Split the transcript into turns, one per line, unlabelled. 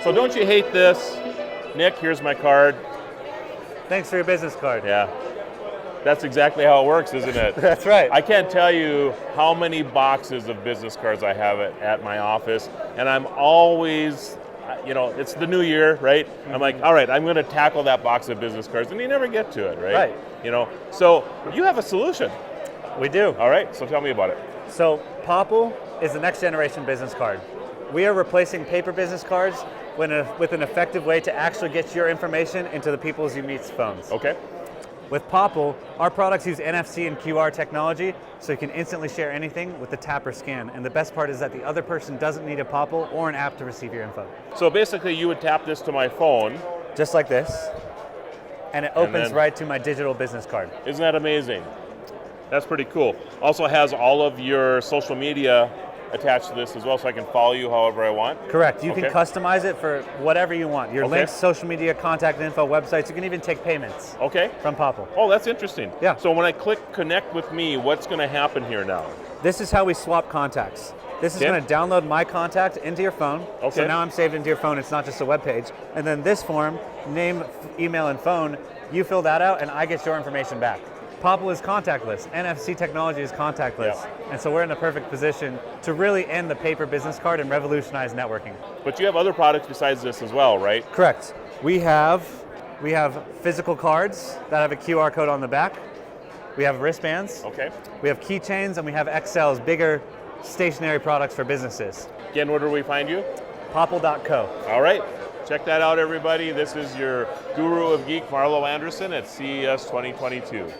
So don't you hate this? Nick, here's my card.
Thanks for your business card.
Yeah. That's exactly how it works, isn't it?
That's right.
I can't tell you how many boxes of business cards I have at my office, and I'm always, it's the new year, right? Mm-hmm. I'm like, all right, I'm going to tackle that box of business cards, and you never get to it, right?
Right.
So you have a solution.
We do.
All right, so tell me about it.
So Popl is the next generation business card. We are replacing paper business cards with an effective way to actually get your information into the people's you meet's phones.
Okay.
With Popl, our products use NFC and QR technology, so you can instantly share anything with the tap or scan. And the best part is that the other person doesn't need a Popl or an app to receive your info.
So basically you would tap this to my phone.
Just like this. And it opens right to my digital business card.
Isn't that amazing? That's pretty cool. Also has all of your social media attached to this as well, so I can follow you however I want?
Correct. You can customize it for whatever you want. Your links, social media, contact info, websites. You can even take payments from Popl.
Oh, that's interesting.
Yeah.
So when I click connect with me, what's going to happen here now?
This is how we swap contacts. This is going to download my contact into your phone. Okay. So now I'm saved into your phone. It's not just a web page. And then this form, name, email, and phone, you fill that out and I get your information back. Popl is contactless. NFC technology is contactless. Yeah. And so we're in a perfect position to really end the paper business card and revolutionize networking.
But you have other products besides this as well, right?
Correct. We have physical cards that have a QR code on the back. We have wristbands.
Okay.
We have keychains, and we have XLs, bigger stationary products for businesses.
Again, where do we find you?
Popl.co.
All right. Check that out, everybody. This is your guru of geek, Marlo Anderson at CES 2022.